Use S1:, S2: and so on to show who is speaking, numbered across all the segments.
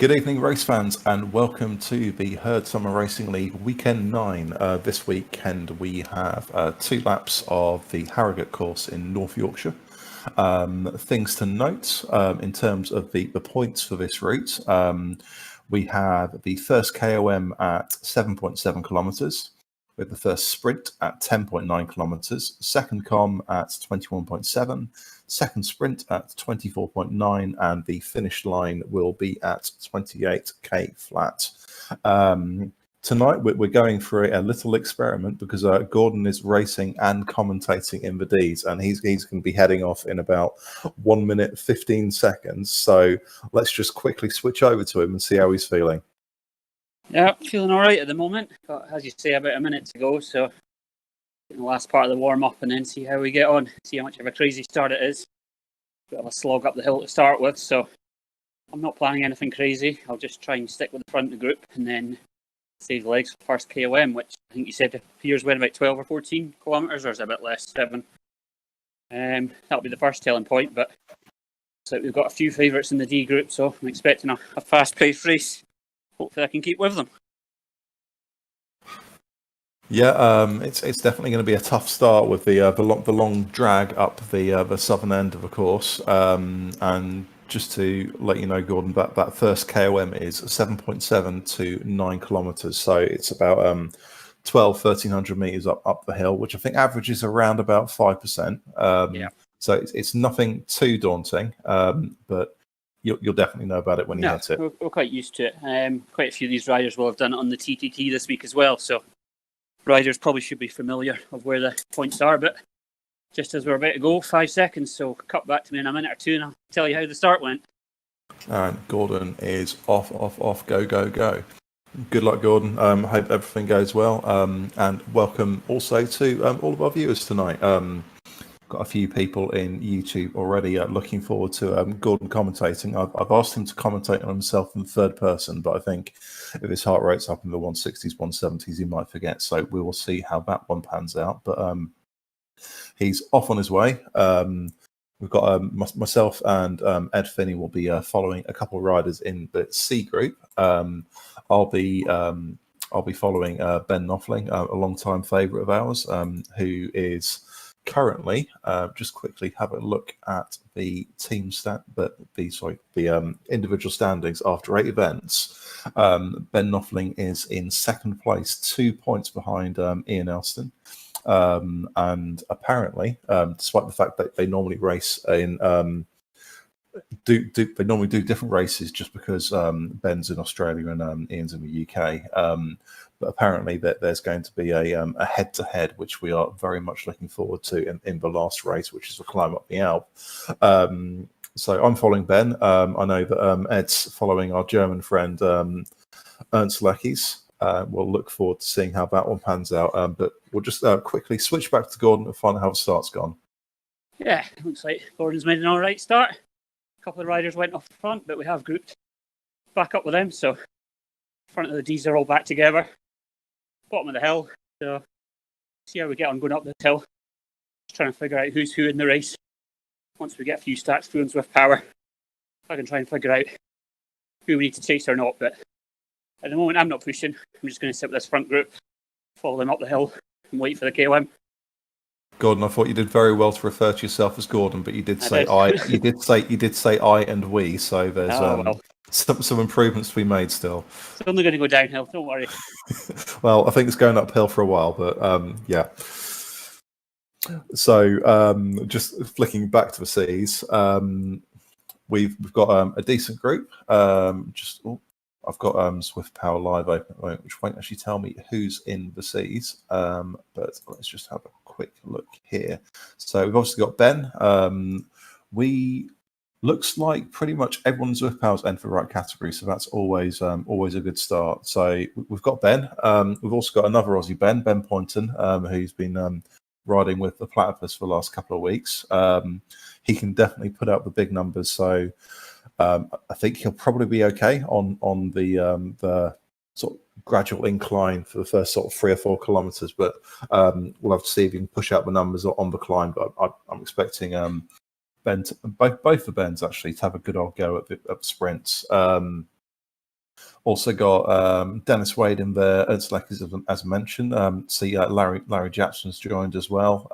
S1: Good evening, race fans, and welcome to the Herd Summer Racing League Weekend 9. This weekend we have 2 laps of the Harrogate course in North Yorkshire. Things to note in terms of the points for this route. We have the first KOM at 7.7 kilometres, with the first sprint at 10.9 kilometres, second com at 21.7, second sprint at 24.9, and the finish line will be at 28k flat. Tonight we're going for a little experiment because Gordon is racing and commentating in the D's, and he's going to be heading off in about 1 minute 15 seconds. So let's just quickly switch over to him and see how he's feeling.
S2: Yeah, feeling all right at the moment. Got, as you say, about a minute to go. So in the last part of the warm-up and then see how we get on. See how much of a crazy start it is. Bit of a slog up the hill to start with. So I'm not planning anything crazy. I'll just try and stick with the front of the group and then save the legs for the first KOM, which I think you said appears when about 12 or 14 kilometres, or is it a bit less, 7. That'll be the first telling point. But so we've got a few favourites in the D group, so I'm expecting a fast-paced race. Hopefully I can keep with them.
S1: Yeah, it's definitely going to be a tough start with the long drag up the southern end of the course. And just to let you know, Gordon, that first KOM is 7.7 to 9 kilometres, so it's about 1,300 metres up the hill, which I think averages around about 5%.
S2: Yeah.
S1: So it's nothing too daunting, but you'll definitely know about it when you hit it.
S2: We're quite used to it. Quite a few of these riders will have done it on the TTT this week as well, so riders probably should be familiar of where the points are. But just as we're about to go, 5 seconds, so cut back to me in a minute or two and I'll tell you how the start went.
S1: And Gordon is off, go. Good luck, Gordon. Hope everything goes well. And welcome also to all of our viewers tonight. Got a few people in YouTube already looking forward to Gordon commentating. I've asked him to commentate on himself in third person, but I think if his heart rate's up in the 160s, 170s, he might forget. So we will see how that one pans out. But he's off on his way. We've got myself and Ed Finney will be following a couple of riders in the C group. I'll be following Ben Knopfling, a long-time favourite of ours, who is currently, just quickly have a look at the team the individual standings after 8 events. Ben Knopfling is in second place, 2 points behind Ian Elston. And apparently, despite the fact that they normally race in they normally do different races just because Ben's in Australia and Ian's in the UK. But apparently there's going to be a head-to-head, which we are very much looking forward to in the last race, which is the climb up the Alp. So I'm following Ben. I know that Ed's following our German friend Ernst Leckis. We'll look forward to seeing how that one pans out. But we'll just quickly switch back to Gordon and find out how the start's gone.
S2: Yeah, looks like Gordon's made an all right start. A couple of riders went off the front, but we have grouped back up with them. So front of the D's are all back together. Bottom of the hill. So see how we get on going up this hill. Just trying to figure out who's who in the race. Once we get a few stats through in Swift Power, I can try and figure out who we need to chase or not. But at the moment, I'm not pushing. I'm just going to sit with this front group, follow them up the hill, and wait for the KOM.
S1: Gordon, I thought you did very well to refer to yourself as Gordon, but you did say I. You did say I and we. So there's some improvements to be made still.
S2: It's only going to go downhill. Don't worry.
S1: Well, I think it's going uphill for a while, but yeah. So just flicking back to the C's, we've got a decent group. I've got Swift Power Live open at the moment, which won't actually tell me who's in the C's. But let's just have a quick look here. So we've obviously got Ben. We looks like pretty much everyone's Swift Power's in for the right category, so that's always a good start. So we've got Ben. We've also got another Aussie Ben Poynton, who's been riding with the Platypus for the last couple of weeks. He can definitely put out the big numbers, so I think he'll probably be okay on the sort of gradual incline for the first sort of 3 or 4 kilometers, but we'll have to see if he can push out the numbers on the climb. But I'm expecting Ben, both the Bens actually, to have a good old go at the sprints. Also got Dennis Wade in there as mentioned. See, Larry Jackson's joined as well.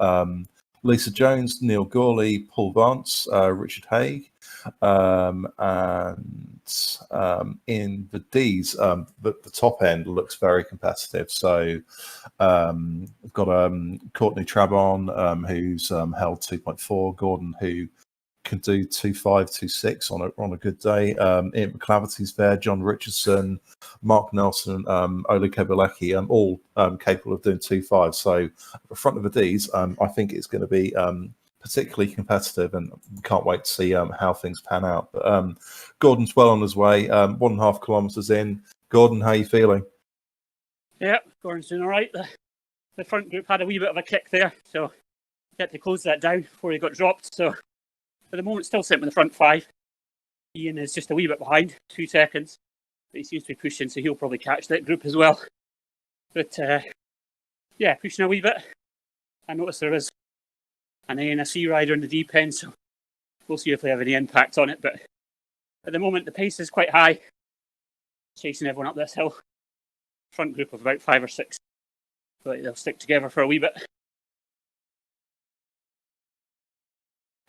S1: Lisa Jones, Neil Gawley, Paul Vance, Richard Haig, and in the D's, the top end looks very competitive. So we've got Courtney Trabon, who's held 2.4, Gordon, who can do 2.5, 2.6 on a good day. Ian McClavity's there, John Richardson, Mark Nelson, Ole Kobelecki, all capable of doing 2.5. So the front of the D's, I think it's going to be particularly competitive, and can't wait to see how things pan out. But Gordon's well on his way, 1.5 kilometres in. Gordon, how are you feeling?
S2: Yeah, Gordon's doing all right. The front group had a wee bit of a kick there, so he had to close that down before he got dropped. So at the moment, still sitting with the front 5. Ian is just a wee bit behind, 2 seconds. But he seems to be pushing, so he'll probably catch that group as well. But yeah, pushing a wee bit. I noticed there is an ANSE rider in the deep end, so we'll see if they have any impact on it. But at the moment, the pace is quite high, chasing everyone up this hill. Front group of about 5 or 6, but they'll stick together for a wee bit.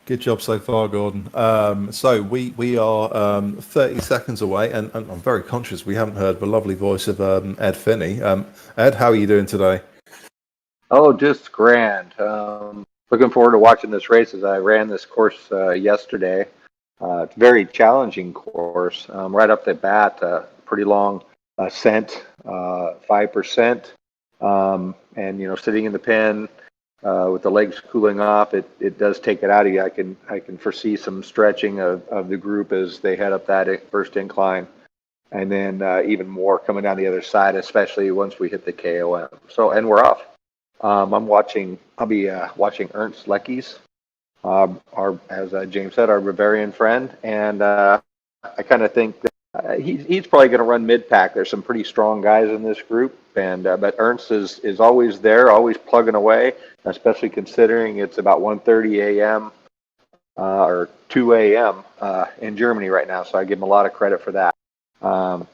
S1: Good job so far, Gordon. So we are 30 seconds away, and I'm very conscious we haven't heard the lovely voice of Ed Finney. Ed, how are you doing today?
S3: Oh, just grand. Looking forward to watching this race as I ran this course yesterday. It's a very challenging course. Right up the bat, pretty long ascent, 5%. And, sitting in the pen, with the legs cooling off, it does take it out of you. I can foresee some stretching of the group as they head up that first incline, and then even more coming down the other side, especially once we hit the KOM. So, and we're off. I'll be watching Ernst Leckies, as James said, our Bavarian friend, and I kind of think that he's probably going to run mid-pack. There's some pretty strong guys in this group, and but Ernst is always there, always plugging away, especially considering it's about 1:30 a.m. Or 2 a.m. In Germany right now. So I give him a lot of credit for that. As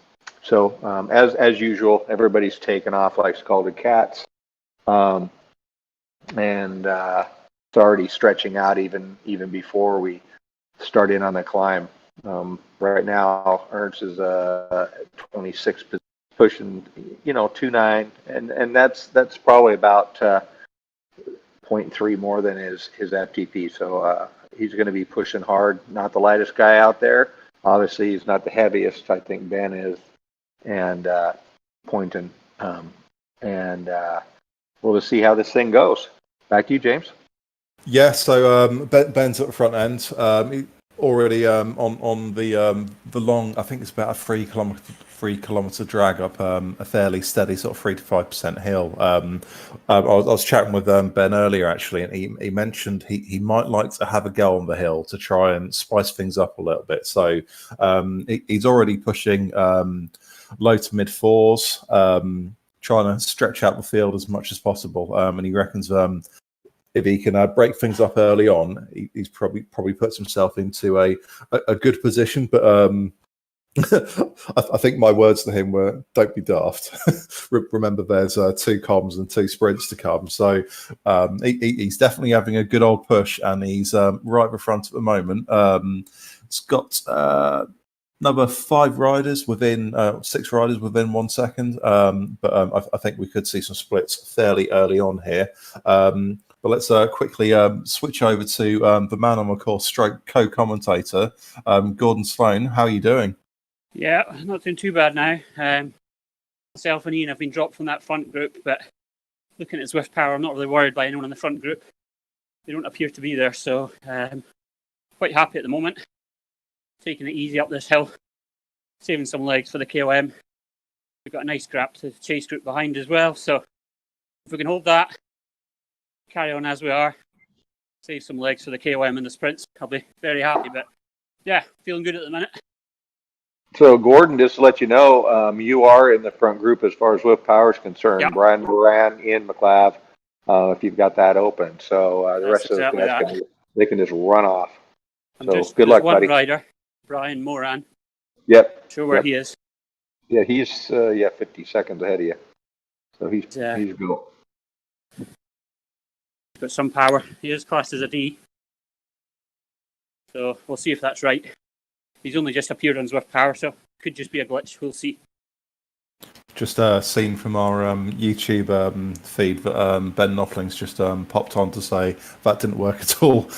S3: usual, everybody's taken off like scalded cats, and it's already stretching out even before we start in on the climb. Right now, Ernst is 26, pushing 2.9, and that's probably about 0.3 more than his FTP. So he's going to be pushing hard. Not the lightest guy out there. Obviously, he's not the heaviest. I think Ben is, and Poynton, and we'll just see how this thing goes. Back to you, James.
S1: Yeah, so Ben's at the front end. Already on the long, I think it's about a 3 kilometer drag up a fairly steady sort of 3 to 5% hill. I was chatting with Ben earlier actually, and he mentioned he might like to have a go on the hill to try and spice things up a little bit. So he's already pushing low to mid 4s, trying to stretch out the field as much as possible, and he reckons if he can break things up early on, he's probably puts himself into a good position. But I think my words to him were, "Don't be daft." Remember, there's 2 comms and 2 sprints to come. So he's definitely having a good old push, and he's right at the front at the moment. It's got another 5 riders within 6 riders within 1 second. But I think we could see some splits fairly early on here. But let's quickly switch over to the man on the course, stroke co-commentator, Gordon Sloan. How are you doing?
S2: Yeah, not doing too bad now. Myself and Ian have been dropped from that front group, but looking at Zwift Power, I'm not really worried by anyone in the front group. They don't appear to be there, so quite happy at the moment. Taking it easy up this hill, saving some legs for the KOM. We've got a nice grab to the chase group behind as well, so if we can hold that, carry on as we are, save some legs for the KOM and the sprints, I'll be very happy. But yeah, feeling good at the minute.
S3: So Gordon, just to let you know, you are in the front group as far as Zwift Power is concerned. Yep. Brian Moran, Ian McLeod, if you've got that open. So the rest of the guys they can just run off. So good luck,
S2: one
S3: buddy.
S2: Rider, Brian Moran.
S3: Yep.
S2: Sure where he is.
S3: Yeah, he's 50 seconds ahead of you. So he's built.
S2: Got some power. He is classed as a D. So we'll see if that's right. He's only just appeared on Zwift Power, so could just be a glitch. We'll see.
S1: Just seen from our YouTube feed that Ben Knopfling's just popped on to say that didn't work at all.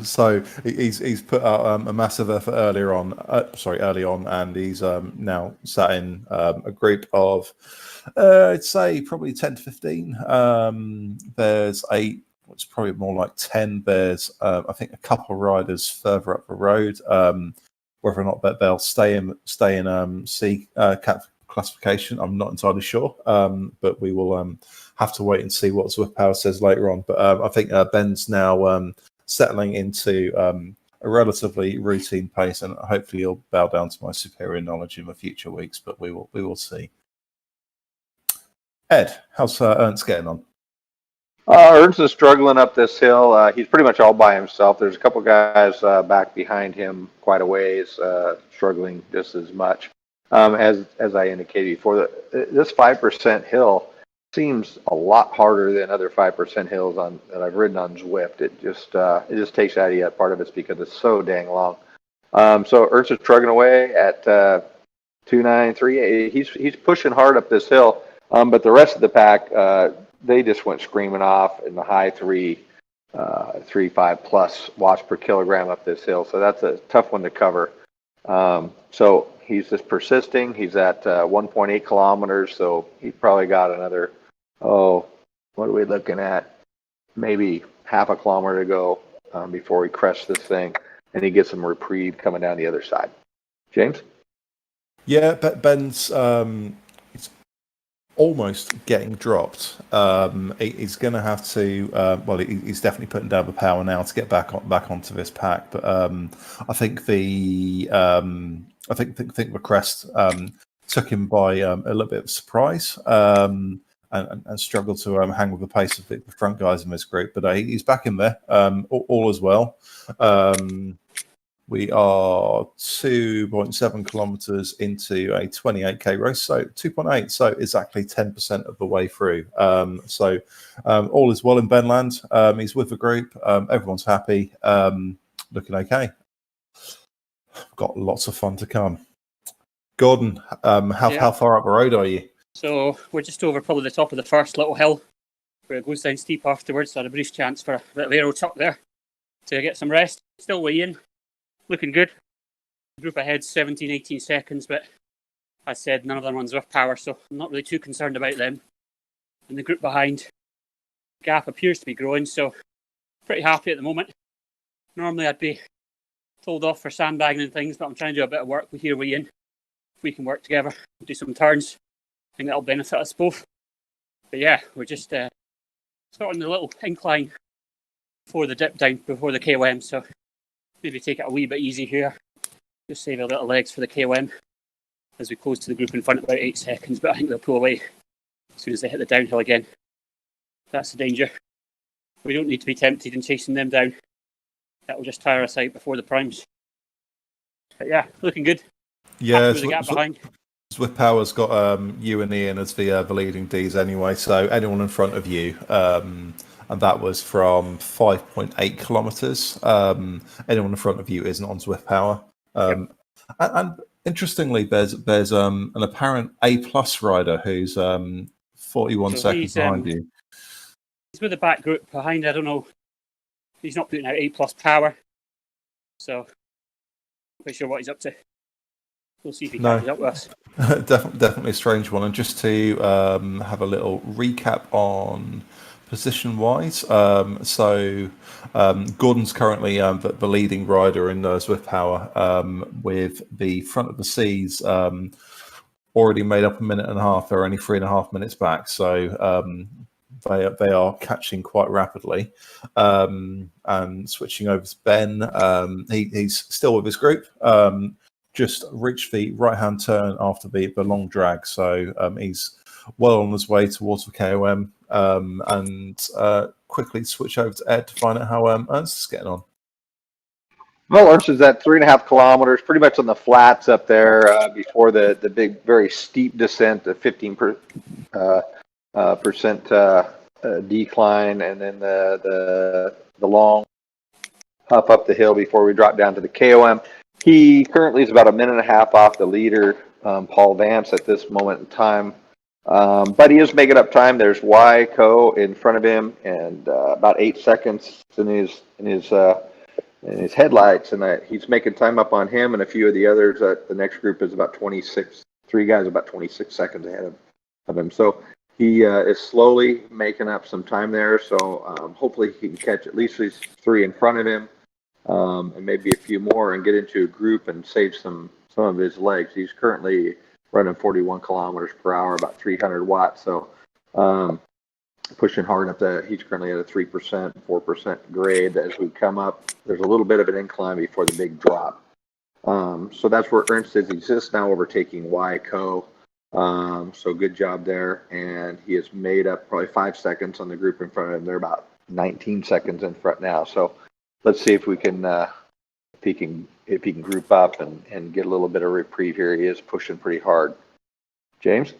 S1: So he's put out a massive effort early on, and he's now sat in a group of I'd say probably 10 to 15. There's it's probably more like 10. There's I think a couple of riders further up the road. Whether or not they'll stay in C cat classification, I'm not entirely sure, but we will have to wait and see what Zwift Power says later on. But I think Ben's now settling into a relatively routine pace, and hopefully he'll bow down to my superior knowledge in the future weeks. But we will see. Ed, how's Ernst getting on?
S3: Ernst is struggling up this hill. He's pretty much all by himself. There's a couple guys back behind him quite a ways, struggling just as much. As I indicated before, this 5% hill seems a lot harder than other 5% hills that I've ridden on Zwift. It just takes out of you. Part of it's because it's so dang long. So Ernst is trugging away at 2.93. He's pushing hard up this hill, but the rest of the pack they just went screaming off in the high 3.5 plus watts per kilogram up this hill. So that's a tough one to cover. So he's just persisting. He's at 1.8 kilometers, so he's probably got another, what are we looking at? Maybe half a kilometer to go before he crests this thing, and he gets some reprieve coming down the other side. James?
S1: Yeah, Ben's it's almost getting dropped. He's going to have to. He's definitely putting down the power now to get back onto this pack. But I think the crest took him by a little bit of surprise and struggled to hang with the pace of the front guys in this group. But he's back in there, all as well. We are 2.7 kilometers into a 28k race, so 2.8, so exactly 10% of the way through. So all is well in Benland. He's with the group. Everyone's happy. Looking okay. Got lots of fun to come. Gordon, how far up the road are you?
S2: So we're just over probably the top of the first little hill, where it goes down steep afterwards. So I had a brief chance for a bit of aero tuck there to get some rest. Still weighing. Looking good. Group ahead 17, 18 seconds, but as I said, none of them runs with power, so I'm not really too concerned about them. And the group behind, gap appears to be growing, so pretty happy at the moment. Normally I'd be told off for sandbagging and things, but I'm trying to do a bit of work with here we in. If we can work together, do some turns, I think that'll benefit us both. But yeah, we're just starting the little incline before the dip down, before the KOM, so maybe take it a wee bit easy here. Just save a little legs for the KOM as we close to the group in front about 8 seconds, but I think they'll pull away as soon as they hit the downhill again. That's the danger. We don't need to be tempted in chasing them down. That will just tire us out before the primes. But yeah, looking good.
S1: Yeah,
S2: the gap behind.
S1: Zwift Power's got you and Ian as the leading Ds anyway, so anyone in front of you, and that was from 5.8 kilometers. Anyone in front of you isn't on Zwift Power. And interestingly, there's an apparent A+ rider who's 41 seconds behind you.
S2: He's with the back group behind. I don't know. He's not putting out A+ power, so not quite sure what he's up to. We'll see if he catches up with us.
S1: Definitely a strange one. And just to have a little recap on position-wise, so Gordon's currently the leading rider in Zwift Power, with the front of the C's already made up a minute and a half. They're only 3.5 minutes back, so they are catching quite rapidly. And switching over to Ben, he's still with his group. Just reached the right-hand turn after the long drag, so he's well on his way towards the KOM, and quickly switch over to Ed to find out how Ernst is getting on.
S3: Mount Lawrence is at 3.5 kilometers, pretty much on the flats up there before the big, very steep descent, the 15% decline, and then the long huff up the hill before we drop down to the KOM. He currently is about a minute and a half off the leader, Paul Vance, at this moment in time. But he is making up time. There's Wyco in front of him, and about 8 seconds in his headlights, and he's making time up on him and a few of the others. The next group is about 26. 3 guys about 26 seconds ahead of him. So he is slowly making up some time there. So hopefully he can catch at least these 3 in front of him, and maybe a few more, and get into a group and save some of his legs. He's currently running 41 kilometers per hour, about 300 watts. So pushing hard up there. He's currently at a 3%, 4% grade. As we come up, there's a little bit of an incline before the big drop. So that's where Ernst is. He's just now overtaking Wyco. So good job there. And he has made up probably 5 seconds on the group in front of him. They're about 19 seconds in front now. So let's see if we can, if he can group up and get a little bit of reprieve here. He is pushing pretty hard. James?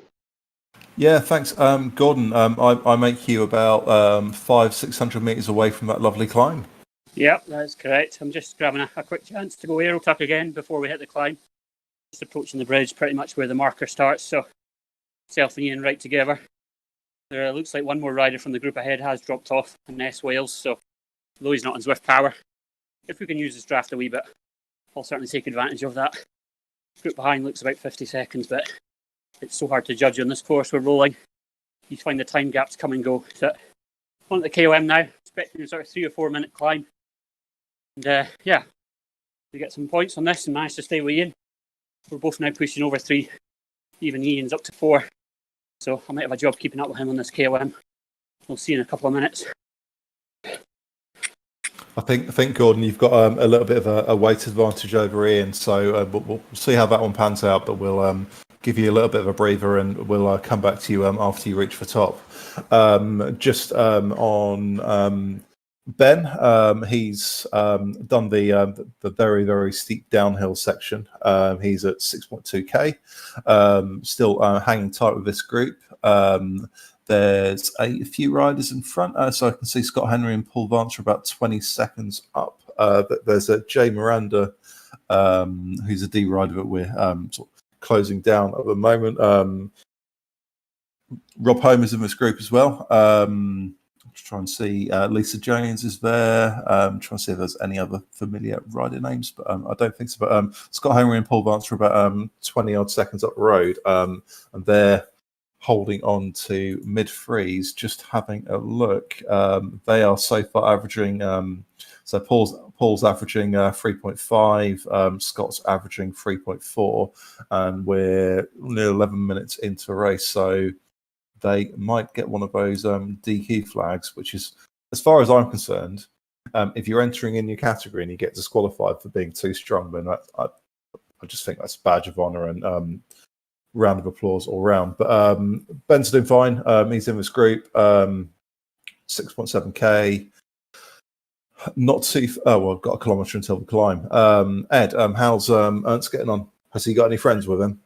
S1: Yeah, thanks, Gordon. I make you about 500-600 meters away from that lovely climb.
S2: Yep, that's correct. I'm just grabbing a quick chance to go aero tuck again before we hit the climb. Just approaching the bridge, pretty much where the marker starts. So, self and Ian right together. There looks like one more rider from the group ahead has dropped off in S Wales. So, though he's not in Zwift power, if we can use this draft a wee bit, I'll certainly take advantage of that. Group behind looks about 50 seconds, but it's so hard to judge on this course. We're rolling. You find the time gaps come and go. So on the KOM now, expecting a sort of 3 or 4 minute climb. And we get some points on this and manage to stay with Ian. We're both now pushing over 3. Even Ian's up to 4. So I might have a job keeping up with him on this KOM. We'll see in a couple of minutes.
S1: I think Gordon, you've got a little bit of a weight advantage over Ian, so we'll see how that one pans out. But we'll give you a little bit of a breather, and we'll come back to you after you reach the top. Just on Ben, he's done the very, very steep downhill section. He's at 6.2k, still hanging tight with this group. There's a few riders in front, so I can see Scott Henry and Paul Vance are about 20 seconds up. There's a Jay Miranda, who's a D rider that we're sort of closing down at the moment. Rob Holm is in this group as well. Just try and see. Lisa Jones is there. Trying to see if there's any other familiar rider names, but I don't think so. But Scott Henry and Paul Vance are about 20 odd seconds up the road, and they're holding on to mid threes. Just having a look, they are so far averaging. So Paul's averaging 3.5, Scott's averaging 3.4, and we're near 11 minutes into a race. So they might get one of those DQ flags, which is, as far as I'm concerned, if you're entering in your category and you get disqualified for being too strong, then I just think that's a badge of honour and round of applause all round. But Ben's doing fine. He's in this group, 6.7k. Not too. I've got a kilometre until the climb. Ed, how's Ernst getting on? Has he got any friends with him?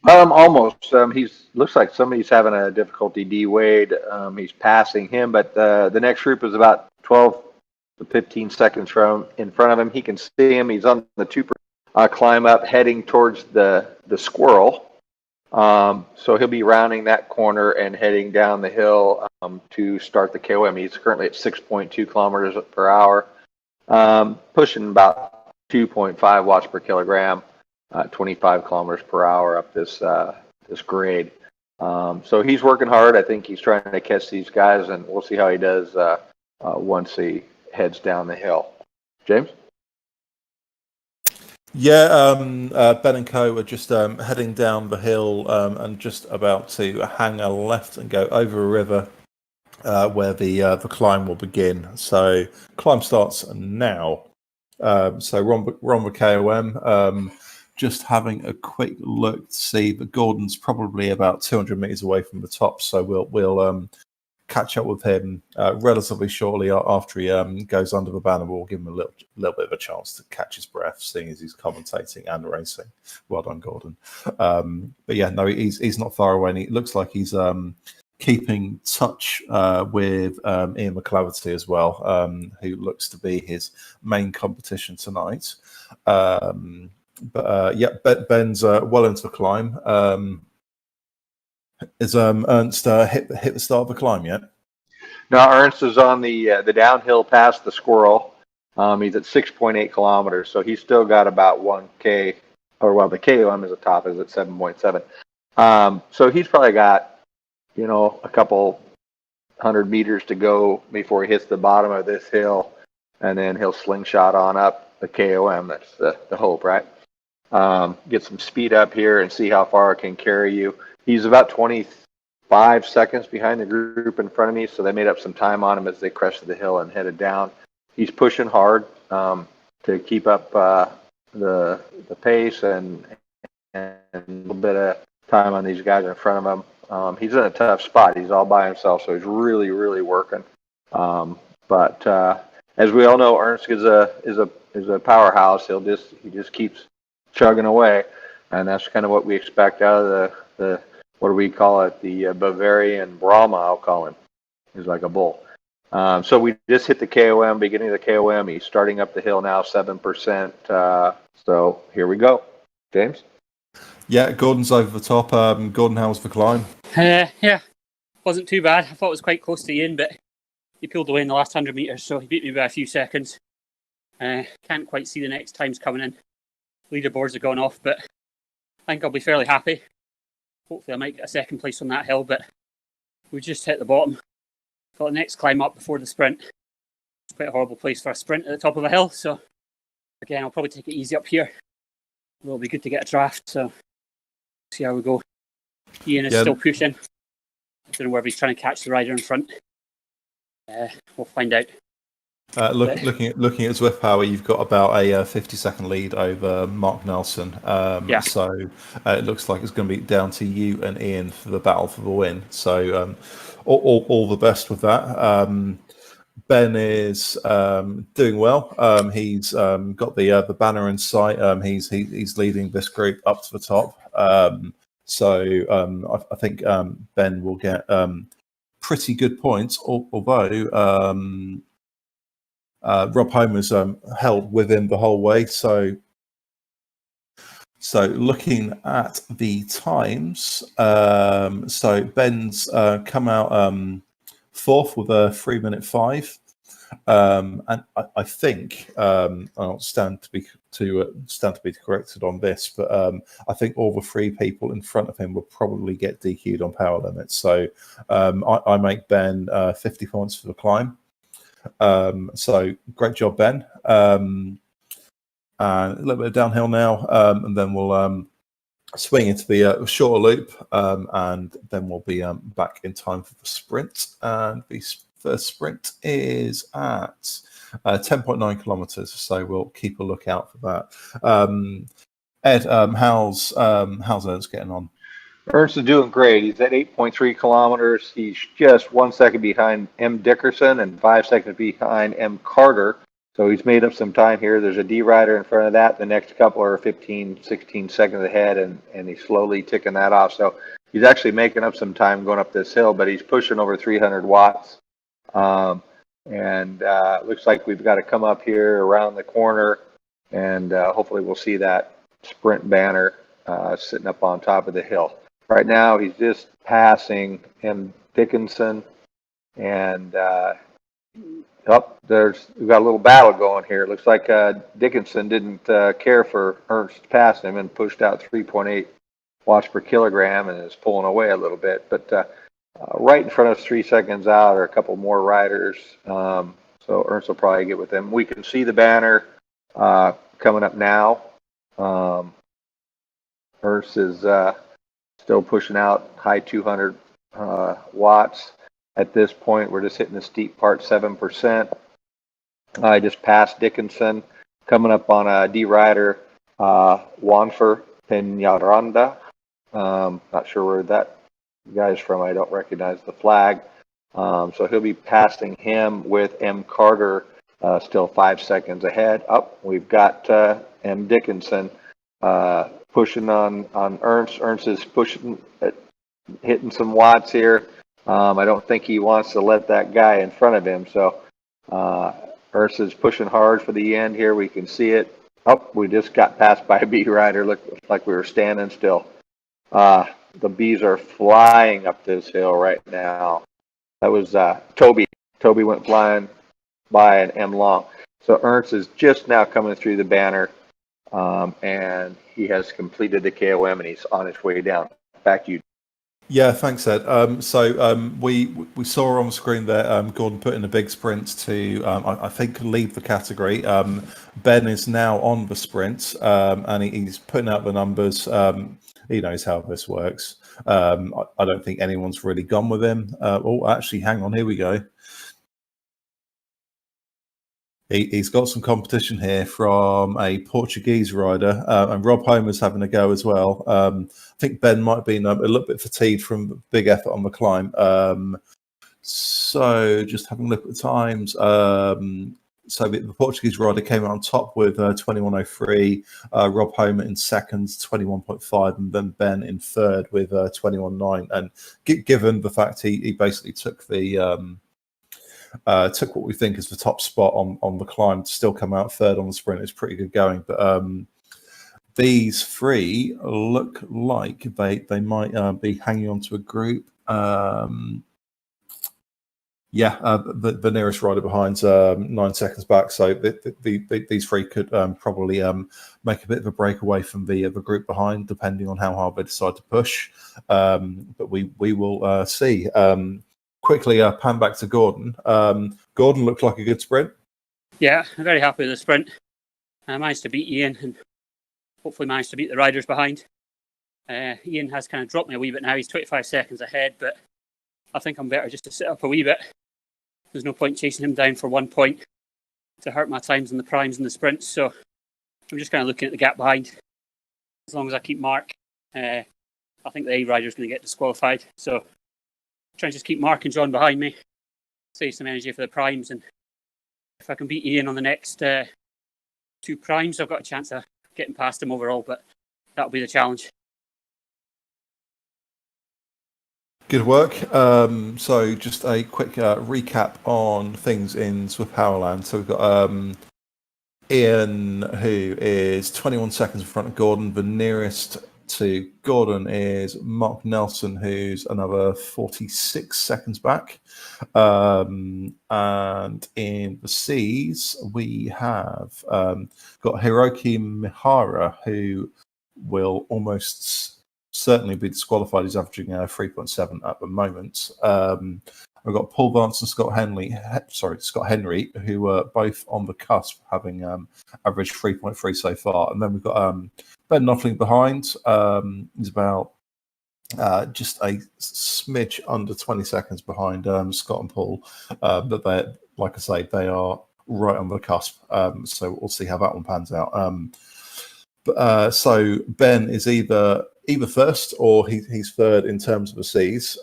S3: Almost. He's looks like somebody's having a difficulty. D Wade. He's passing him, but the next group is about 12 to 15 seconds in front of him. He can see him. He's on the 2% climb up, heading towards the squirrel. So he'll be rounding that corner and heading down the hill to start the KOM. He's currently at 6.2 kilometers per hour, pushing about 2.5 watts per kilogram, 25 kilometers per hour up this grade. So he's working hard. I think he's trying to catch these guys, and we'll see how he does once he heads down the hill. James?
S1: Yeah, Ben and Co are just heading down the hill and just about to hang a left and go over a river where the climb will begin. So climb starts now. So we're on the KOM. Just having a quick look to see that Gordon's probably about 200 meters away from the top. So we'll catch up with him relatively shortly after he goes under the banner. We'll give him a little bit of a chance to catch his breath, seeing as he's commentating and racing. Well done, Gordon. But yeah, no, he's not far away. And it looks like he's keeping touch with Ian McClaverty as well, who looks to be his main competition tonight. But Ben's well into the climb. Is Ernst hit the start of the climb yet?
S3: No, Ernst is on the downhill past the Squirrel. He's at 6.8 kilometers, so he's still got about 1K, or well, the KOM is at top, is at 7.7. So he's probably got, a couple 100 meters to go before he hits the bottom of this hill, and then he'll slingshot on up the KOM. That's the hope, right? Get some speed up here and see how far it can carry you. He's about 25 seconds behind the group in front of me, so they made up some time on him as they crested the hill and headed down. He's pushing hard to keep up the pace and a little bit of time on these guys in front of him. He's in a tough spot. He's all by himself, so he's really, really working. But as we all know, Ernst is a powerhouse. He just keeps chugging away, and that's kind of what we expect out of the what do we call it? The Bavarian Brahma, I'll call him. He's like a bull. So we just hit the KOM, beginning of the KOM. He's starting up the hill now, 7%. So here we go. James?
S1: Yeah, Gordon's over the top. Gordon, how was the climb?
S2: Yeah, wasn't too bad. I thought it was quite close to Ian, but he pulled away in the last 100 metres, so he beat me by a few seconds. Can't quite see the next times coming in. Leaderboards have gone off, but I think I'll be fairly happy. Hopefully I might get a second place on that hill, but we just hit the bottom. Got the next climb up before the sprint. It's quite a horrible place for a sprint at the top of a hill, so again, I'll probably take it easy up here. It'll be good to get a draft, so see how we go. Ian is still pushing. I don't know whether he's trying to catch the rider in front. We'll find out.
S1: Looking at Zwift Power, you've got about a 50-second lead over Mark Nelson. So it looks like it's going to be down to you and Ian for the battle for the win. So all the best with that. Ben is doing well. He's got the banner in sight. He's leading this group up to the top. I think Ben will get pretty good points, although Rob Homer's held with him the whole way. So looking at the times, so Ben's come out fourth with a 3:05, and I think I'll stand to be corrected on this, but I think all the three people in front of him will probably get DQ'd on power limits. So I make Ben 50 points for the climb. So great job, Ben. And a little bit of downhill now, and then we'll swing into the shorter loop, and then we'll be back in time for the sprint. And the first sprint is at 10.9 kilometers, so we'll keep a lookout for that. Ed, how's Ernst getting on?
S3: Ernst is doing great. He's at 8.3 kilometers. He's just 1 second behind M. Dickerson and 5 seconds behind M. Carter. So he's made up some time here. There's a D rider in front of that. The next couple are 15, 16 seconds ahead, and he's slowly ticking that off. So he's actually making up some time going up this hill, but he's pushing over 300 watts. Looks like we've got to come up here around the corner, and hopefully we'll see that sprint banner sitting up on top of the hill. Right now, he's just passing M. Dickinson, and we've got a little battle going here. It looks like Dickinson didn't care for Ernst passing him and pushed out 3.8 watts per kilogram and is pulling away a little bit. But right in front of us, 3 seconds out, are a couple more riders. So Ernst will probably get with them. We can see the banner coming up now. Ernst is still pushing out high 200 watts. At this point, we're just hitting the steep part, 7%. I just passed Dickinson, coming up on a D rider, Juanfer Peñaranda. Not sure where that guy's from. I don't recognize the flag. So he'll be passing him with M. Carter still 5 seconds ahead. Up, we've got M. Dickinson pushing on Ernst. Ernst is pushing, hitting some watts here. I don't think he wants to let that guy in front of him. So Ernst is pushing hard for the end here. We can see it. Oh, we just got passed by a bee rider. Looked like we were standing still. The bees are flying up this hill right now. That was Toby. Toby went flying by an M long. So Ernst is just now coming through the banner, and he has completed the KOM, and he's on his way down. Back to you.
S1: Yeah, thanks, Ed. We saw on the screen there Gordon put in a big sprint to, I think, lead the category. Ben is now on the sprint, and he's putting out the numbers. He knows how this works. I don't think anyone's really gone with him. Actually, hang on, here we go. He's got some competition here from a Portuguese rider, and Rob Homer's having a go as well. I think Ben might have been a little bit fatigued from the big effort on the climb. So just having a look at the times. So the Portuguese rider came out on top with 21.03, Rob Homer in second, 21.5, and then Ben in third with 21.9. And given the fact he basically took the took what we think is the top spot on the climb to still come out third on the sprint, it's pretty good going. But these three look like they might be hanging on to a group. The nearest rider behind's 9 seconds back, so these three could probably make a bit of a break away from the group behind, depending on how hard they decide to push. But we will see. Quickly pan back to Gordon. Gordon looked like a good sprint.
S2: Yeah, I'm very happy with the sprint. I managed to beat Ian and hopefully managed to beat the riders behind. Ian has kind of dropped me a wee bit now. He's 25 seconds ahead, but I think I'm better just to sit up a wee bit. There's no point chasing him down for 1 point to hurt my times in the primes and the sprints. So I'm just kind of looking at the gap behind. As long as I keep Mark, I think the A rider is going to get disqualified. So try and just keep Mark and John behind me, save some energy for the primes, and if I can beat Ian on the next 2 primes, I've got a chance of getting past him overall, but that'll be the challenge.
S1: Good work. So just a quick recap on things in Swift Powerland. So we've got Ian, who is 21 seconds in front of Gordon. The nearest to Gordon is Mark Nelson, who's another 46 seconds back. And in the C's, we have got Hiroki Mihara, who will almost certainly be disqualified. He's averaging 3.7 at the moment. We've got Paul Vance and Scott Henry, who are both on the cusp, having averaged 3.3 so far. And then we've got Ben Knopfling behind. He's about just a smidge under 20 seconds behind Scott and Paul. But they, like I say, they are right on the cusp. So we'll see how that one pans out. So Ben is either first or he's third in terms of the C's,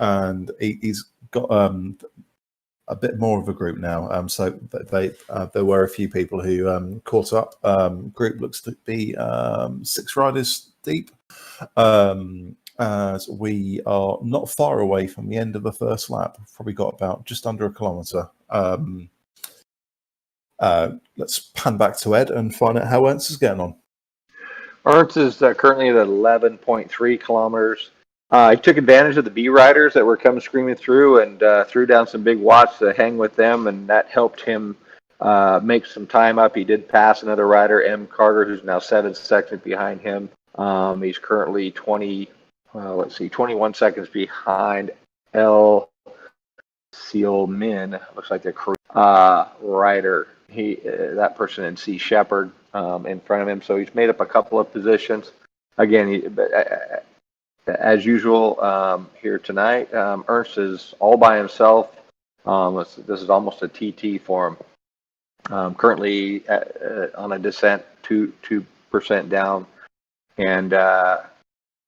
S1: and he's got a bit more of a group now. So there were a few people who caught up. Group looks to be 6 riders deep, as we are not far away from the end of the first lap. Probably got about just under a kilometre. Let's pan back to Ed and find out how Ernst is getting on.
S3: Ernst is currently at 11.3 kilometers. He took advantage of the B riders that were coming screaming through and threw down some big watts to hang with them, and that helped him make some time up. He did pass another rider, M. Carter, who's now 7 seconds behind him. He's currently 21 seconds behind L. Seal Min. Looks like the rider. That person in C. Shepherd in front of him. So he's made up a couple of positions. Again, as usual here tonight, Ernst is all by himself. This is almost a TT for him. Currently on a descent, 2% down, and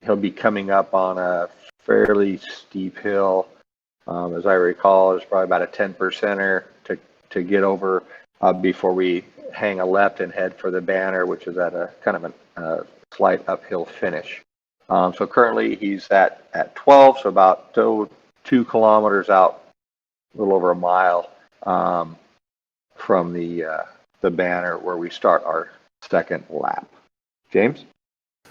S3: he'll be coming up on a fairly steep hill As I recall, it's probably about a 10%er to get over before we hang a left and head for the banner, which is at a kind of a slight uphill finish. So currently he's at 12, so about 2 kilometers out, a little over a mile from the banner where we start our second lap. James?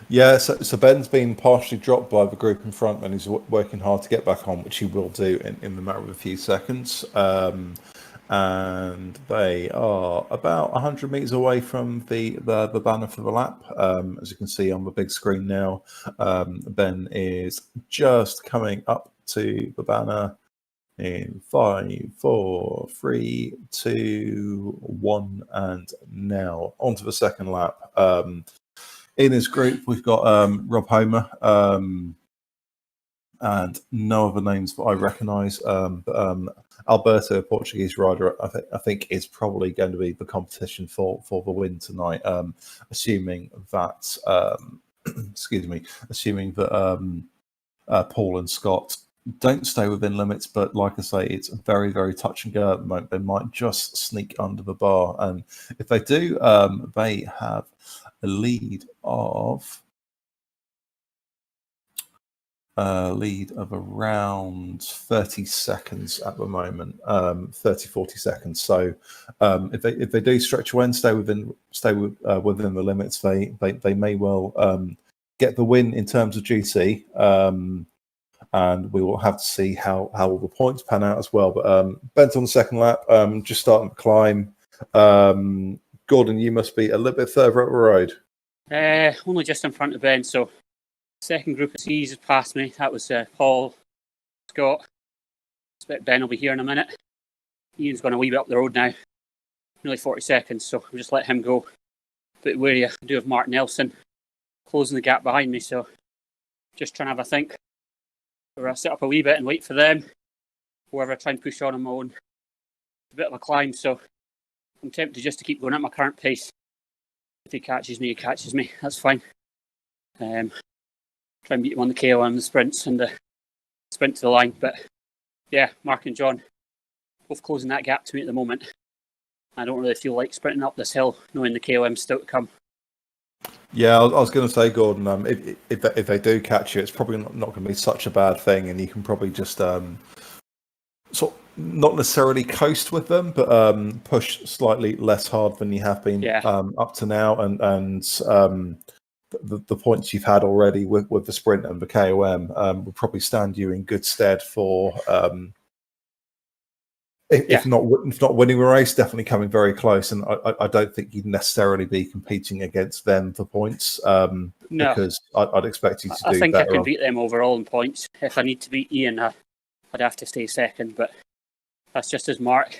S1: Yeah, so Ben's been partially dropped by the group in front, and he's working hard to get back on, which he will do in the matter of a few seconds. And they are about 100 meters away from the banner for the lap. As you can see on the big screen now, Ben is just coming up to the banner in 5, 4, 3, 2, 1, and now onto the second lap. In his group, we've got Rob Homer and no other names that I recognise. Alberto, a Portuguese rider, I think is probably going to be the competition for the win tonight. Assuming that, assuming that Paul and Scott don't stay within limits, but like I say, it's very, very touch and go at the moment. They might just sneak under the bar, and if they do, they have a lead of around 30 seconds at the moment, 30-40 seconds. So if they do stretch away and stay within the limits, they may well get the win in terms of GC. And we will have to see how all the points pan out as well. But Ben's on the second lap, just starting to climb. Gordon, you must be a little bit further up the road.
S2: Only just in front of Ben, so second group of C's has passed me. That was Paul, Scott. I expect Ben will be here in a minute. Ian's going a wee bit up the road now. Nearly 40 seconds, so I'll just let him go. Bit wary I do have Mark Nelson closing the gap behind me, so just trying to have a think. Or I sit up a wee bit and wait for them. Or I try and push on my own. It's a bit of a climb, so I'm tempted just to keep going at my current pace. If he catches me, he catches me. That's fine. Try and beat him on the KO and the sprints and the sprint to the line. But yeah, Mark and John both closing that gap to me at the moment. I don't really feel like sprinting up this hill knowing the KOM's still to come.
S1: Yeah, I was going to say, Gordon, if they do catch you, it's probably not going to be such a bad thing, and you can probably just sort of not necessarily coast with them, but push slightly less hard than you have been up to now, and the points you've had already with the sprint and the KOM will probably stand you in good stead for if not winning the race, definitely coming very close. And I don't think you'd necessarily be competing against them for points. No, because I'd expect you to do better.
S2: I think I can beat them overall in points. If I need to beat Ian, I'd have to stay second. But that's just as Mark.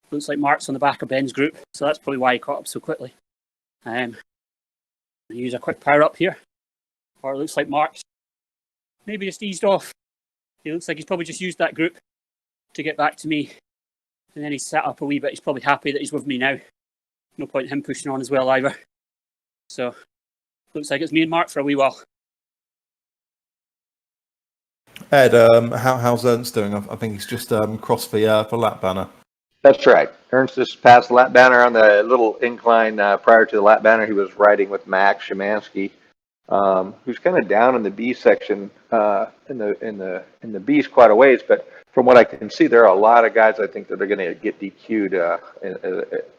S2: Looks like Mark's on the back of Ben's group, so that's probably why he caught up so quickly. Use a quick power up here. Or it looks like Mark's maybe just eased off. He looks like he's probably just used that group to get back to me. And then he's set up a wee bit. He's probably happy that he's with me now. No point in him pushing on as well either. So, looks like it's me and Mark for a wee while.
S1: Ed, how's Ernst doing? I think he's just crossed the lap banner.
S3: That's right. Ernst just passed the lap banner on the little incline prior to the lap banner. He was riding with Max Szymanski, who's kind of down in the B section in the B's quite a ways, but from what I can see, there are a lot of guys I think that are going to get DQ'd,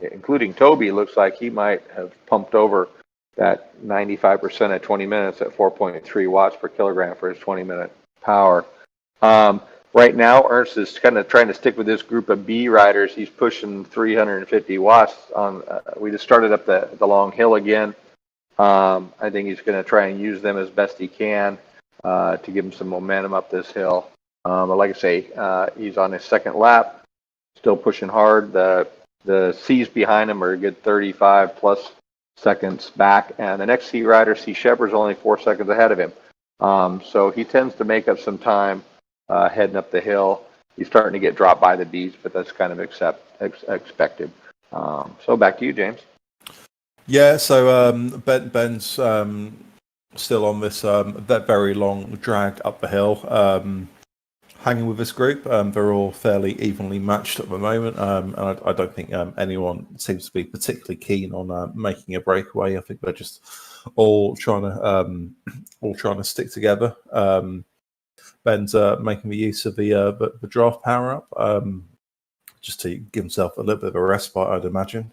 S3: including Toby. Looks like he might have pumped over that 95% at 20 minutes at 4.3 watts per kilogram for his 20-minute power. Right now, Ernst is kind of trying to stick with this group of B riders. He's pushing 350 watts on. We just started up the long hill again. I think he's going to try and use them as best he can to give him some momentum up this hill. But like I say, he's on his second lap, still pushing hard. The C's behind him are a good 35 plus seconds back, and the next C rider, C Shepard's only 4 seconds ahead of him. So he tends to make up some time heading up the hill. He's starting to get dropped by the B's, but that's kind of expected. So back to you, James.
S1: Yeah, so Ben's still on this that very long drag up the hill. hanging with this group. They're all fairly evenly matched at the moment, and I don't think anyone seems to be particularly keen on making a breakaway. I think they're just all trying to stick together. Ben's making the use of the draft power up, just to give himself a little bit of a respite, I'd imagine.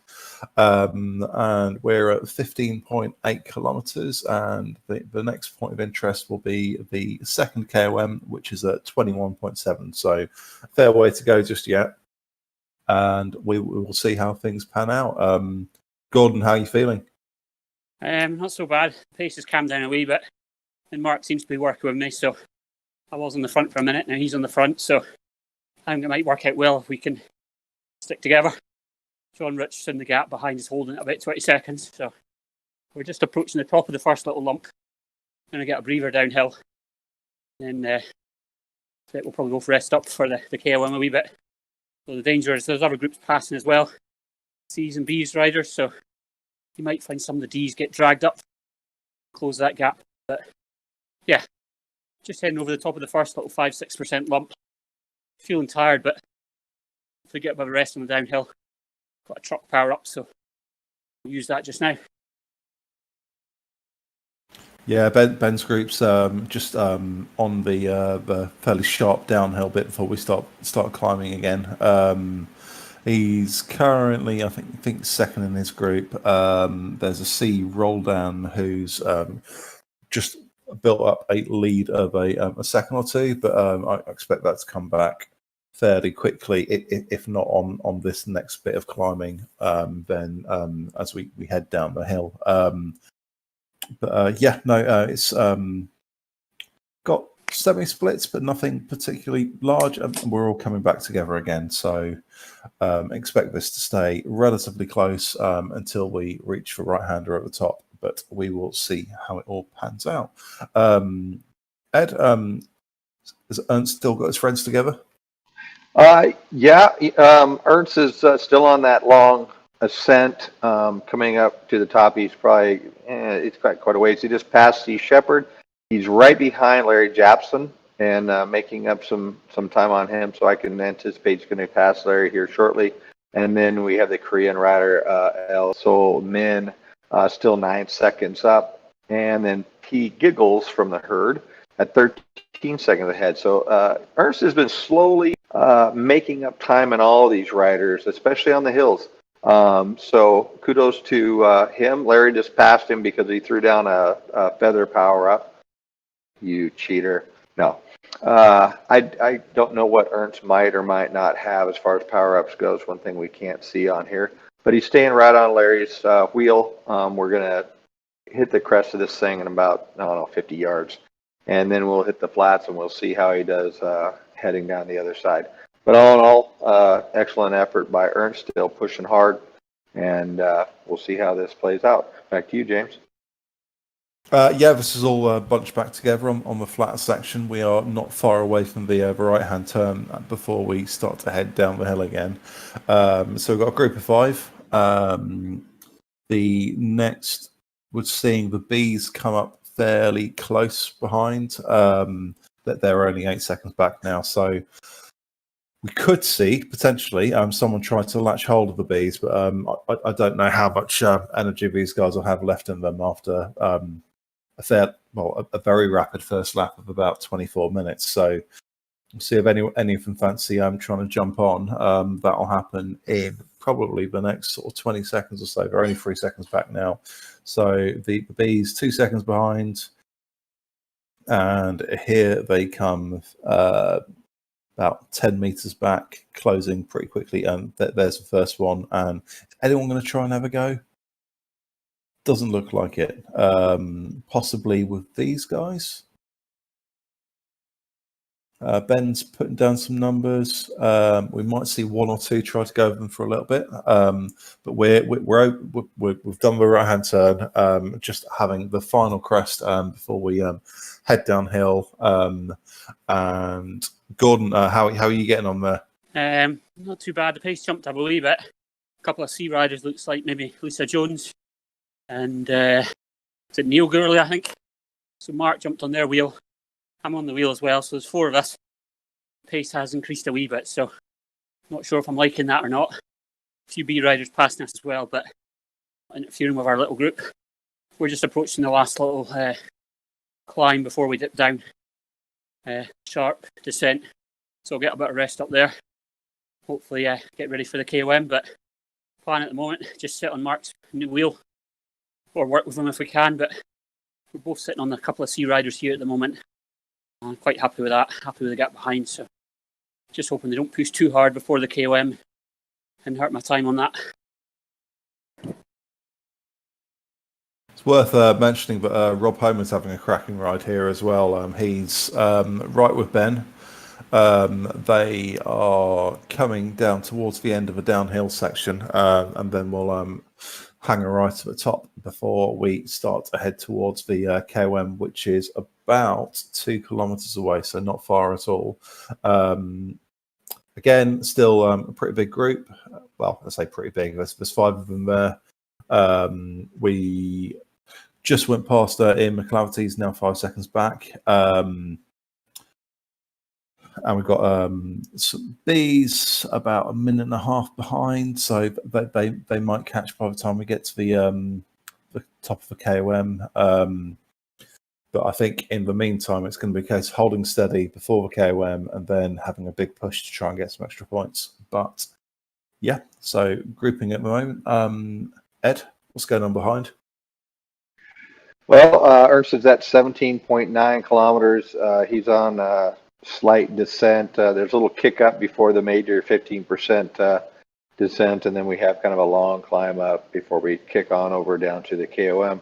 S1: And we're at 15.8 kilometers, and the next point of interest will be the second KOM, which is at 21.7. So, fair way to go just yet, and we will see how things pan out. Gordon, how are you feeling?
S2: Not so bad. Pace has calmed down a wee bit, and Mark seems to be working with me. So I was on the front for a minute, now he's on the front. So I think it might work out well if we can stick together. John Richardson, the gap behind, is holding it about 20 seconds. So we're just approaching the top of the first little lump. Going to get a breather downhill. And then we'll probably go for rest up for the KOM a wee bit. So the danger is there's other groups passing as well. C's and B's riders. So you might find some of the D's get dragged up. Close that gap. But yeah, just heading over the top of the first little 5-6% lump. Feeling tired, but if we get a bit of rest on the downhill, got a truck power up, so we'll use that just now.
S1: Yeah, Ben's group's just on the fairly sharp downhill bit before we start climbing again. He's currently, I think second in his group. There's a C roll down who's just built up a lead of a second or two, but I expect that to come back fairly quickly, if not on this next bit of climbing, then as we head down the hill. It's got semi-splits, but nothing particularly large, and we're all coming back together again. So expect this to stay relatively close until we reach the right-hander at the top, but we will see how it all pans out. Ed, has Ernst still got his friends together?
S3: Ernst is still on that long ascent, coming up to the top. He's probably, it's got quite a ways. He just passed Sea Shepherd. He's right behind Larry Japson and making up some time on him, so I can anticipate he's going to pass Larry here shortly. And then we have the Korean rider, El Sol Min, still 9 seconds up. And then P Giggles from the herd at 13 seconds ahead. So Ernst has been slowly making up time in all of these riders, especially on the hills. So kudos to him. Larry just passed him because he threw down a feather power up. You cheater. No. I don't know what Ernst might or might not have as far as power ups goes. One thing we can't see on here. But he's staying right on Larry's wheel. We're going to hit the crest of this thing in about, 50 yards. And then we'll hit the flats and we'll see how he does heading down the other side. But all in all, excellent effort by Ernst, still pushing hard. And we'll see how this plays out. Back to you, James.
S1: This is all bunched back together on the flat section. We are not far away from the right-hand turn before we start to head down the hill again. So we've got a group of 5. The next, we're seeing the Bs come up fairly close behind. That they're only 8 seconds back now. So we could see potentially someone try to latch hold of the Bs, but I don't know how much energy these guys will have left in them after a very rapid first lap of about 24 minutes. So we'll see if any of them fancy trying to jump on. That'll happen in probably the next sort of 20 seconds or so. They're only 3 seconds back now. So the Bs 2 seconds behind. And here they come about 10 meters back, closing pretty quickly. And there's the first one. And is anyone going to try and have a go? Doesn't look like it. Possibly with these guys. Ben's putting down some numbers. We might see 1 or 2 try to go with them for a little bit, but we've done the right-hand turn, just having the final crest before we head downhill. And Gordon, how are you getting on there?
S2: Not too bad. The pace jumped up a wee bit. A couple of C riders looks like maybe Lisa Jones and is it Neil Gurley, I think. So Mark jumped on their wheel. I'm on the wheel as well, so there's 4 of us. pace has increased a wee bit, so not sure if I'm liking that or not. A few B riders passing us as well, but interfering with our little group. We're just approaching the last little climb before we dip down. Sharp descent, so I'll get a bit of rest up there. Hopefully get ready for the KOM, but plan at the moment, just sit on Mark's new wheel or work with him if we can, but we're both sitting on a couple of C riders here at the moment. I'm quite happy with that, happy with the gap behind, so just hoping they don't push too hard before the KOM and hurt my time on that.
S1: It's worth mentioning that Rob Homer's having a cracking ride here as well. He's right with Ben. They are coming down towards the end of a downhill section, and then we'll hang a right at the top before we start to head towards the KOM, which is about 2 kilometers away, so not far at all. Again, still a pretty big group. Well, I say pretty big. There's 5 of them there. We just went past Ian McClaverty. He's now 5 seconds back. And we've got some Bs about a minute and a half behind, so they might catch by the time we get to the top of the KOM. But I think in the meantime, it's going to be a case of holding steady before the KOM and then having a big push to try and get some extra points. But yeah, so grouping at the moment. Ed, what's going on behind?
S3: Well, Ernst is at 17.9 kilometers. He's on slight descent. There's a little kick up before the major 15% descent, and then we have kind of a long climb up before we kick on over down to the KOM.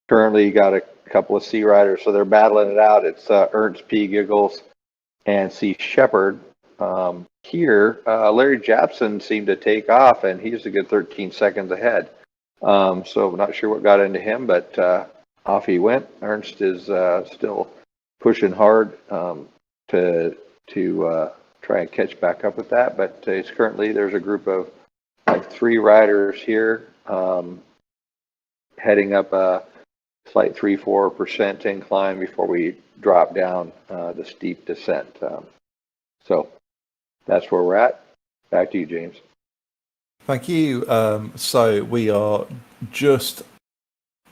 S3: Currently, you got a couple of C riders, so they're battling it out. It's Ernst P. Giggles and C. Shepard. Here, Larry Japson seemed to take off, and he's a good 13 seconds ahead. So I'm not sure what got into him, but off he went. Ernst is still pushing hard to try and catch back up with that, but it's currently there's a group of like 3 riders here heading up a slight 3-4% incline before we drop down the steep descent. So that's where we're at. Back to you, James.
S1: Thank you. So we are just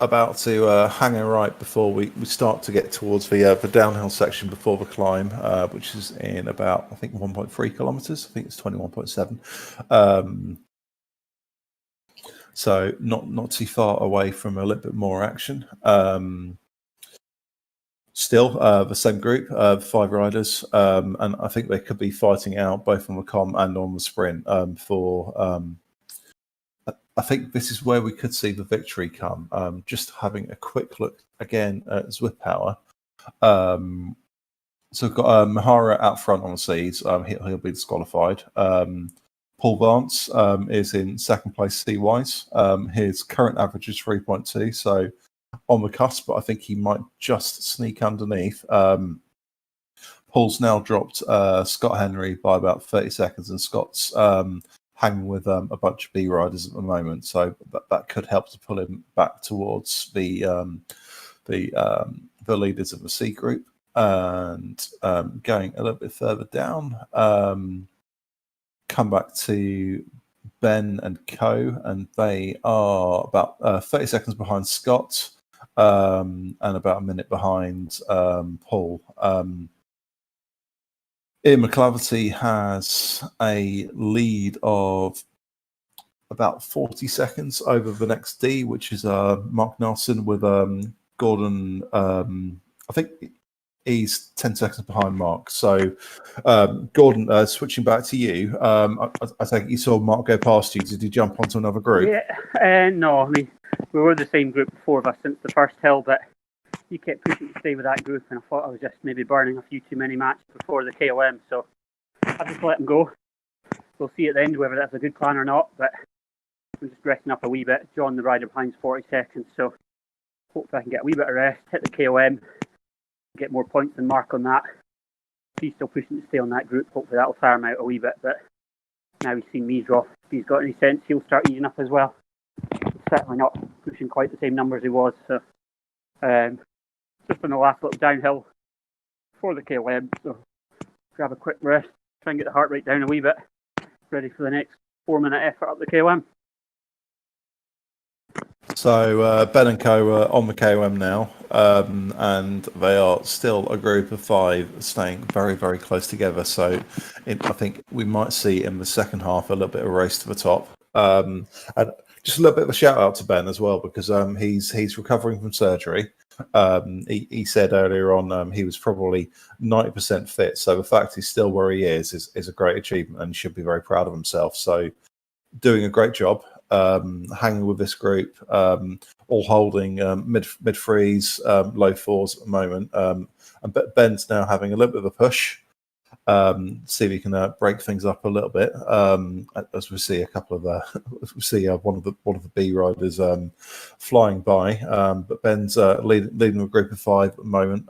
S1: about to hang a right before we start to get towards the downhill section before the climb, which is in about, I think, 1.3 kilometers. I think it's 21.7. So not too far away from a little bit more action. Still, the same group, 5 riders, and I think they could be fighting out both on the com and on the sprint for. I think this is where we could see the victory come. Just having a quick look again at Zwift Power. So we've got Mahara out front on the seeds. He'll be disqualified. Paul Vance is in second place C-wise. His current average is 3.2, so on the cusp, but I think he might just sneak underneath. Paul's now dropped Scott Henry by about 30 seconds, and Scott's hanging with a bunch of B riders at the moment, so that could help to pull him back towards the leaders of the C group. And going a little bit further down, come back to Ben and Co, and they are about 30 seconds behind Scott, and about a minute behind Paul. Ian McClaverty has a lead of about 40 seconds over the next D, which is Mark Nelson with Gordon. I think he's 10 seconds behind Mark. So, Gordon, switching back to you, I think you saw Mark go past you. Did you jump onto another group?
S2: Yeah, no, I mean, we were the same group, 4 of us, since the first hill, but he kept pushing to stay with that group, and I thought I was just maybe burning a few too many matches before the KOM, so I just let him go. We'll see at the end whether that's a good plan or not, but I'm just resting up a wee bit. John, the rider behind's 40 seconds, so hopefully I can get a wee bit of rest, hit the KOM, get more points than Mark on that. He's still pushing to stay on that group. Hopefully that'll tire him out a wee bit, but now he's seen me drop. If he's got any sense, he'll start easing up as well. He's certainly not pushing quite the same numbers he was, so just on the last little downhill before the KOM, so grab a quick rest, try and get the heart rate down a wee bit. Ready for the next 4-minute effort up the KOM.
S1: So Ben and Co are on the KOM now, and they are still a group of 5 staying very, very close together. So I think we might see in the second half a little bit of a race to the top. And just a little bit of a shout out to Ben as well, because he's recovering from surgery. He said earlier on he was probably 90% fit. So the fact he's still where he is a great achievement, and he should be very proud of himself. So doing a great job. Hanging with this group, all holding mid threes, low fours at the moment. And Ben's now having a little bit of a push. See if he can break things up a little bit. As we see a couple of one of the B riders flying by. But Ben's leading a group of 5 at the moment.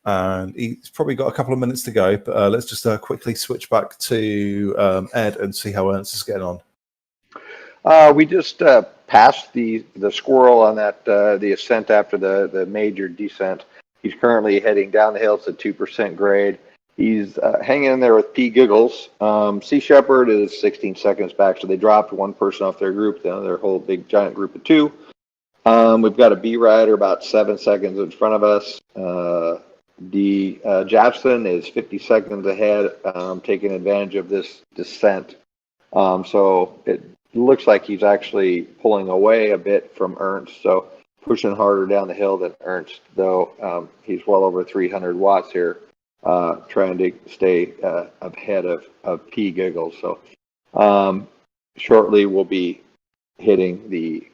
S1: And he's probably got a couple of minutes to go. But let's just quickly switch back to Ed and see how Ernst is getting on.
S3: We just passed the squirrel on that the ascent after the major descent. He's currently heading down the hill. It's a 2% grade. He's hanging in there with P. Giggles. Sea Shepherd is 16 seconds back, so they dropped one person off their group, their whole big giant group of 2. We've got a B rider about 7 seconds in front of us. D. Japson is 50 seconds ahead, taking advantage of this descent. So it looks like he's actually pulling away a bit from Ernst, so pushing harder down the hill than Ernst, though he's well over 300 watts here, trying to stay ahead of P. Giggles. So shortly we'll be hitting the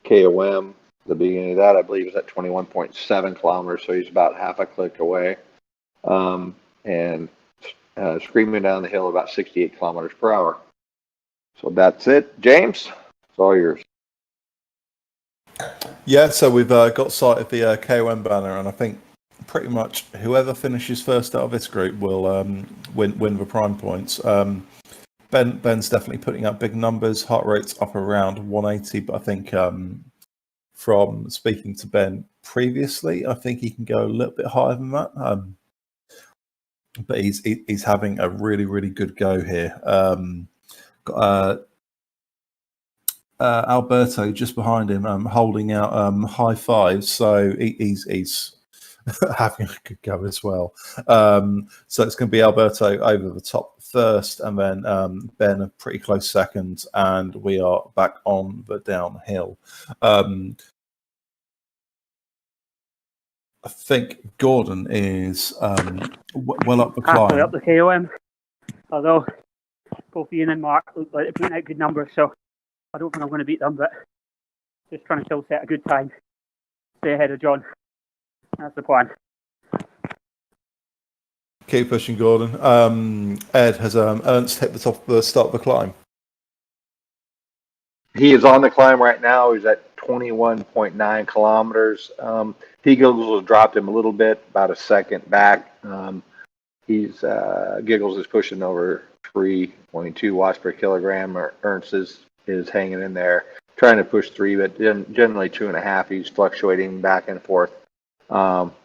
S3: KOM. The beginning of that, I believe, is at 21.7 kilometers, so he's about half a click away. And screaming down the hill about 68 kilometers per hour. So that's it. James, it's all yours.
S1: Yeah, so we've got sight of the KOM banner, and I think pretty much whoever finishes first out of this group will win the prime points. Ben's definitely putting up big numbers. Heart rate's up around 180, but I think from speaking to Ben previously, I think he can go a little bit higher than that. But he's having a really, really good go here. Alberto just behind him, holding out high fives, so he's having a good go as well. So it's going to be Alberto over the top first, and then Ben a pretty close second, and we are back on the downhill. I think Gordon is well up the climb.
S2: Halfway up the KOM, although both Ian and Mark look like they're putting out good numbers, so I don't think I'm going to beat them, but just trying to still set a good time, stay ahead of John. That's the plan.
S1: Keep pushing, Gordon. Ed, has Ernst hit the top of the start of the climb?
S3: He is on the climb right now. He's at 21.9 kilometers. Giggles has dropped him a little bit, about a second back. Giggles is pushing over 3.2 watts per kilogram. Ernst is hanging in there, trying to push 3, but generally 2.5. He's fluctuating back and forth.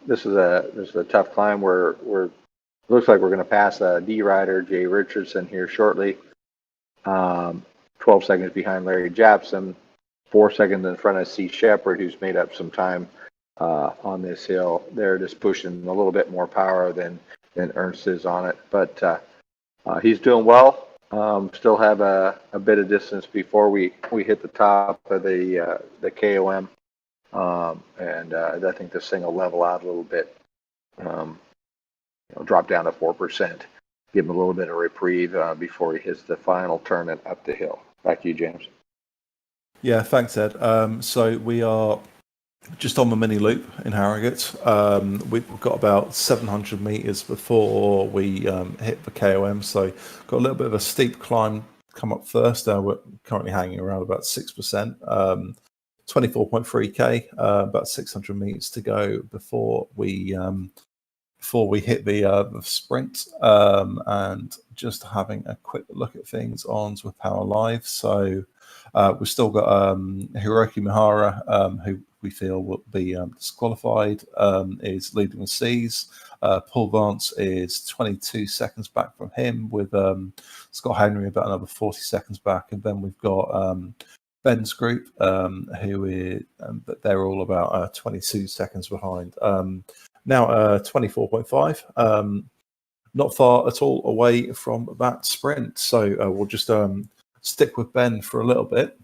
S3: This is a tough climb. Looks like we're going to pass a D rider, Jay Richardson, here shortly. 12 seconds behind Larry Japson, 4 seconds in front of Sea Shepherd, who's made up some time on this hill. They're just pushing a little bit more power than Ernst is on it, but he's doing well. Still have a bit of distance before we hit the top of the KOM, and I think this thing will level out a little bit. Drop down to 4%, give him a little bit of reprieve before he hits the final turn up the hill. Back to you, James.
S1: Yeah, thanks, Ed. So we are just on the mini loop in Harrogate. We've got about 700 meters before we hit the KOM, so got a little bit of a steep climb come up first. We're currently hanging around about 6%, 24.3k, about 600 meters to go before we hit the sprint, and just having a quick look at things on Zwift Power Live. So we've still got Hiroki Mihara, who we feel will be disqualified, is leading with C's. Paul Vance is 22 seconds back from him, with Scott Henry about another 40 seconds back, and then we've got Ben's group, who is, but they're all about 22 seconds behind. Now 24.5. Not far at all away from that sprint. So we'll just stick with Ben for a little bit,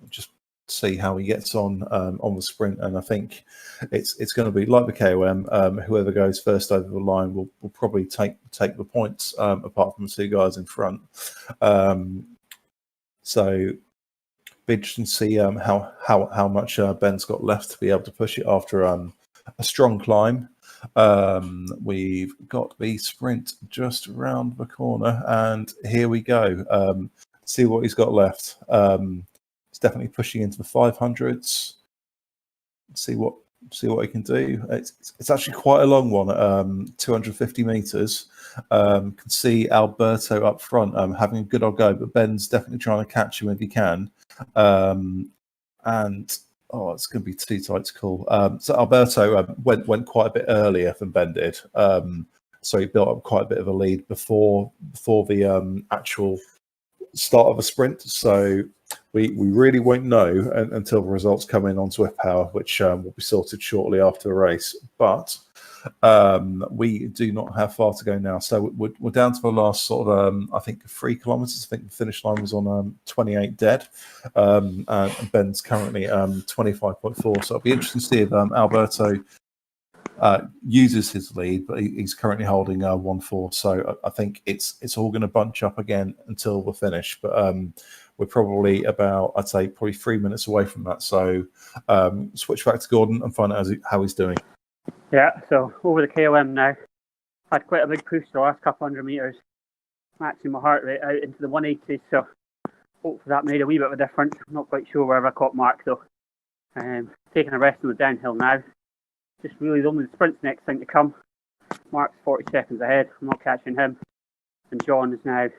S1: just see how he gets on the sprint. And I think it's going to be like the KOM. Whoever goes first over the line will probably take the points, apart from the two guys in front. So be interesting to see how much Ben's got left to be able to push it after a strong climb. We've got the sprint just around the corner, and here we go. See what he's got left. He's definitely pushing into the 500s. See what he can do. It's actually quite a long one at 250 meters. Can see Alberto up front having a good old go, but Ben's definitely trying to catch him if he can. And it's going to be too tight to call. So Alberto went quite a bit earlier than Ben did. So he built up quite a bit of a lead before the actual start of a sprint. So we really won't know until the results come in on Swift Power, which will be sorted shortly after the race. But we do not have far to go now. So we're down to the last sort of, I think, 3 kilometers. I think the finish line was on 28 dead. And Ben's currently 25.4. So it'll be interesting to see if Alberto uses his lead, but he's currently holding 1-4. So I think it's all going to bunch up again until the finish. But we're probably about, I'd say, probably 3 minutes away from that. So switch back to Gordon and find out how he's doing.
S2: Yeah, so over the KOM now. Had quite a big push the last couple hundred metres, matching my heart rate out into the 180s, so hopefully that made a wee bit of a difference. I'm not quite sure where I caught Mark though. Taking a rest on the downhill now. Just really only the sprint's next thing to come. Mark's 40 seconds ahead. I'm not catching him. And John is now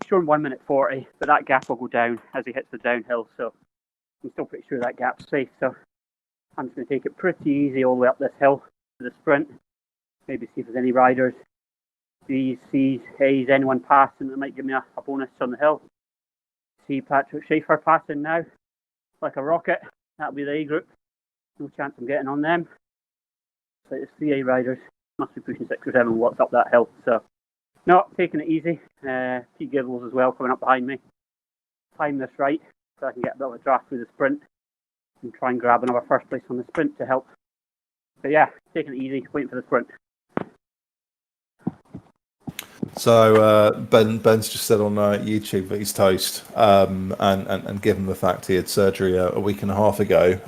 S2: showing 1 minute 40, but that gap will go down as he hits the downhill, so I'm still pretty sure that gap's safe. So I'm just going to take it pretty easy all the way up this hill to the sprint. Maybe see if there's any riders, B's, C's, A's, anyone passing that might give me a bonus on the hill. See Patrick Schaefer passing now, like a rocket. That'll be the A group. No chance I'm getting on them. So it's 3 A riders. Must be pushing 6 or 7 watts up that hill. So, no, taking it easy. Pete Gibbles as well coming up behind me. Time this right so I can get a bit of a draft through the sprint and try and grab another first place on the sprint to help. But yeah, taking it easy, waiting for the sprint.
S1: So Ben's just said on YouTube that he's toast, and given the fact he had surgery a week and a half ago,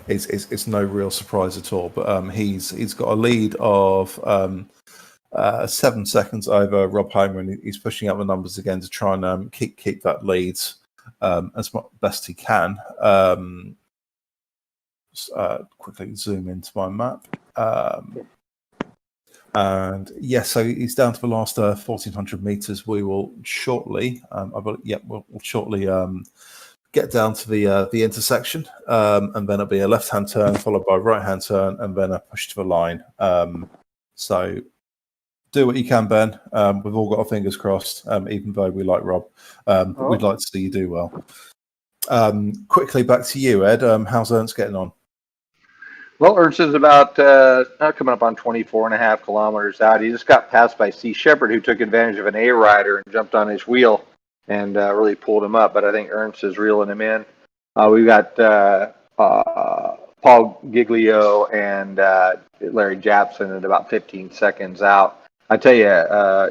S1: it's no real surprise at all. But he's got a lead of 7 seconds over Rob Homer, and he's pushing up the numbers again to try and keep that lead as best he can. Quickly zoom into my map. And yes, so he's down to the last 1,400 meters. We will shortly, we'll shortly get down to the intersection, and then it'll be a left-hand turn followed by a right-hand turn, and then a push to the line. So do what you can, Ben. We've all got our fingers crossed, even though we like Rob. But we'd like to see you do well. Quickly back to you, Ed. How's Ernst getting on?
S3: Well, Ernst is about coming up on 24.5 kilometers out. He just got passed by C. Shepard, who took advantage of an A rider and jumped on his wheel and really pulled him up. But I think Ernst is reeling him in. We've got Paul Giglio and Larry Japson at about 15 seconds out. I tell you,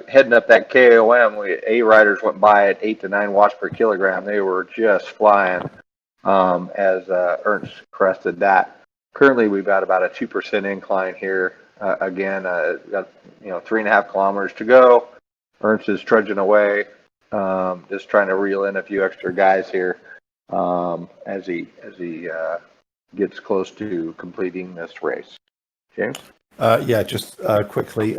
S3: heading up that KOM, A riders went by at 8 to 9 watts per kilogram. They were just flying as Ernst crested that. Currently, we've got about a 2% incline here. Again, got 3.5 kilometers to go. Ernst is trudging away, just trying to reel in a few extra guys here as he gets close to completing this race. James?
S1: Just quickly,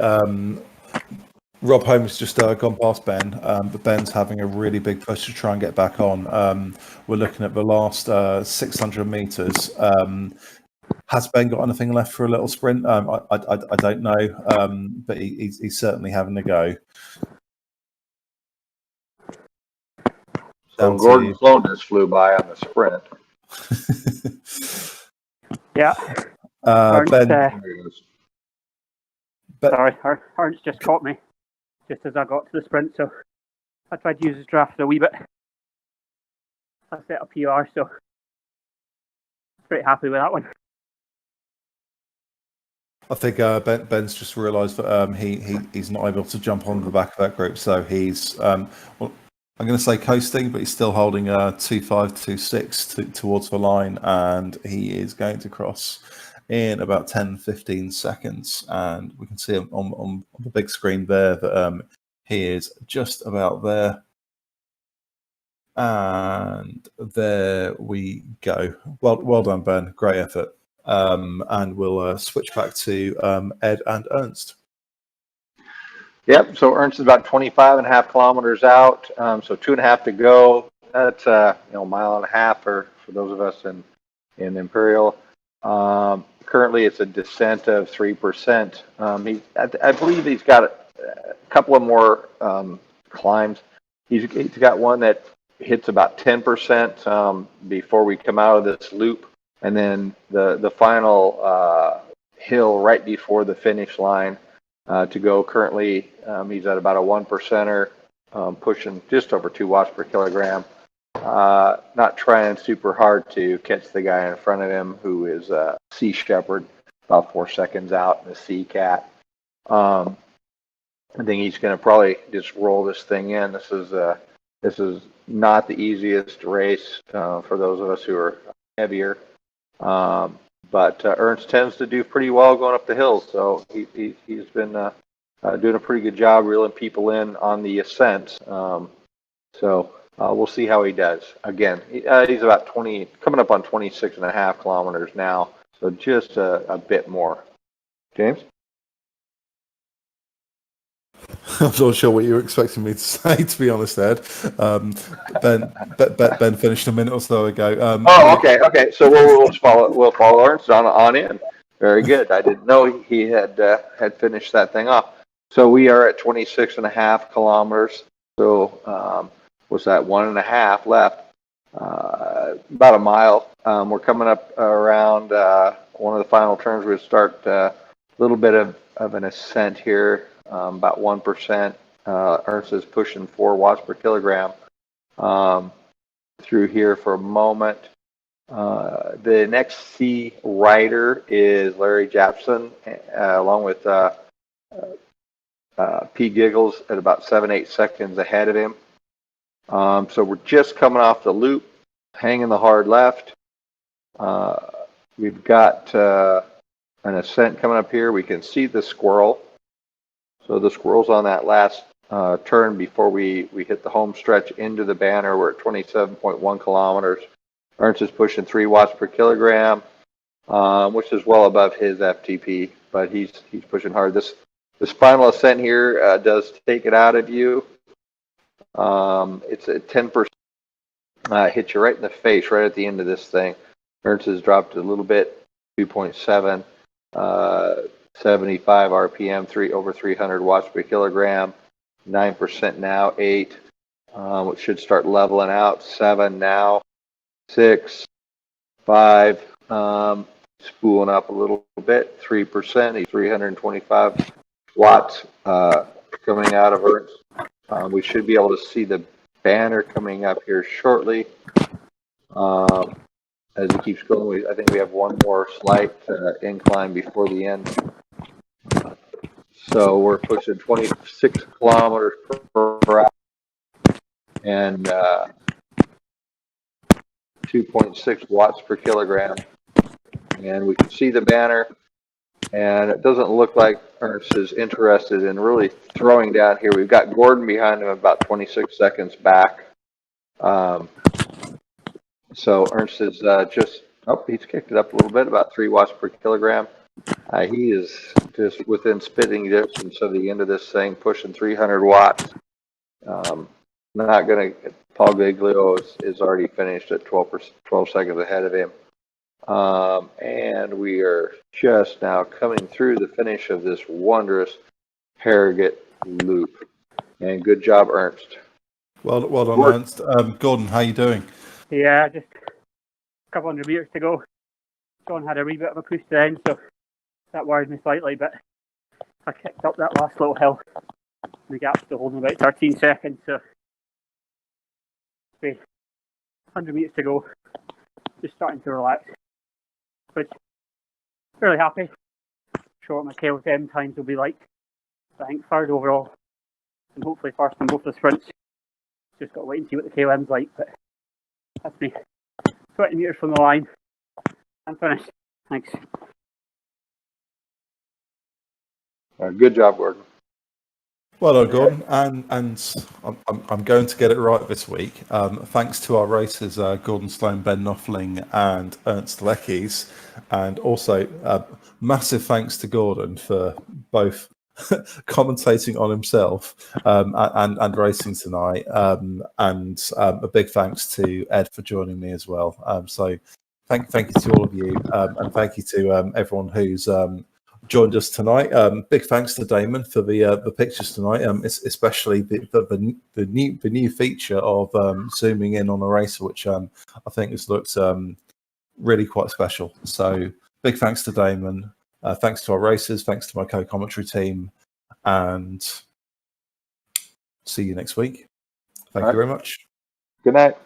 S1: Rob Holmes just gone past Ben, but Ben's having a really big push to try and get back on. We're looking at the last 600 meters. Has Ben got anything left for a little sprint? I don't know, but he's certainly having a go.
S3: So Gordon Sloan just flew by on the sprint.
S2: Yeah.
S1: Ben.
S2: Sorry, Ernst just caught me just as I got to the sprint, so I tried to use his draft a wee bit. I set a PR, so pretty happy with that one.
S1: I think Ben's just realised that he's not able to jump on the back of that group, so he's I'm going to say coasting, but he's still holding 2.526 towards the line, and he is going to cross in about 10-15 seconds, and we can see him on the big screen there that he is just about there. And there we go. Well done, Ben. Great effort. And we'll switch back to Ed and Ernst.
S3: Yep. So Ernst is about 25.5 kilometers out. So 2.5 to go. That's a mile and a half for those of us in Imperial. Currently, it's a descent of 3%. I believe he's got a couple of more climbs. He's got one that hits about 10% before we come out of this loop, and then the final hill right before the finish line to go. Currently, he's at about a 1%er, pushing just over 2 watts per kilogram. Not trying super hard to catch the guy in front of him, who is Sea Shepherd, about 4 seconds out, and the Sea Cat. I think he's going to probably just roll this thing in. This is not the easiest race for those of us who are heavier, but Ernst tends to do pretty well going up the hills, so he's been doing a pretty good job reeling people in on the ascent. We'll see how he does. Again, he's about 20, coming up on 26.5 kilometers now, so just a bit more. James?
S1: I'm not sure what you were expecting me to say, to be honest, Ed. Ben finished a minute or so ago.
S3: Okay. So we'll follow Ernst on in. Very good. I didn't know he had finished that thing off. So we are at 26.5 kilometers. So what's that? 1.5 left. About a mile. We're coming up around one of the final turns. We'll start a little bit of an ascent here. About 1%. Ernst is pushing 4 watts per kilogram through here for a moment. The next C rider is Larry Japson, along with P. Giggles at about 7-8 seconds ahead of him. So we're just coming off the loop, hanging the hard left. We've got an ascent coming up here. We can see the squirrel. So the squirrel's on that last turn before we hit the home stretch into the banner. We're at 27.1 kilometers. Ernst is pushing 3 watts per kilogram, which is well above his FTP, but he's pushing hard. This final ascent here does take it out of you. It's at 10%. Hits you right in the face right at the end of this thing. Ernst has dropped a little bit, 2.7. 75 RPM, over 300 watts per kilogram, 9% now, 8, which should start leveling out, 7 now, 6, 5, spooling up a little bit, 3%, 325 watts coming out of Ernst. We should be able to see the banner coming up here shortly. As it keeps going, I think we have one more slight incline before the end. So we're pushing 26 kilometers per hour and 2.6 watts per kilogram. And we can see the banner, and it doesn't look like Ernst is interested in really throwing down here. We've got Gordon behind him about 26 seconds back. So Ernst is he's kicked it up a little bit, about 3 watts per kilogram. He is just within spitting distance of the end of this thing, pushing 300 watts. Not going to. Paul Giglio is already finished at 12 seconds ahead of him. And we are just now coming through the finish of this wondrous Harrogate loop. And good job, Ernst.
S1: Well done,
S3: Gordon.
S1: Ernst. Gordon, how you doing?
S2: Yeah, just a couple hundred meters to go. John had a wee bit of a push then, so that worried me slightly, but I kicked up that last little hill. The gap's still holding about 13 seconds, so 100 meters to go. Just starting to relax. But fairly happy. Sure what my KOM times will be like. I think third overall. And hopefully first on both the sprints. Just got to wait and see what the KOM's like, but that's me. 20 meters from the line. I'm finished. Thanks.
S3: Good job, Gordon.
S1: Well done, Gordon, and I'm going to get it right this week. Thanks to our racers, Gordon Sloan, Ben Knopfling, and Ernst Leckis, and also massive thanks to Gordon for both commentating on himself and racing tonight, and a big thanks to Ed for joining me as well. So thank you to all of you, and thank you to everyone who's joined us tonight. Big thanks to Damon for the pictures tonight, especially the new feature of zooming in on a racer, which I think has looked really quite special. So big thanks to Damon. Thanks to our racers. Thanks to my co-commentary team, and see you next week. Thank you very much.
S3: Good night.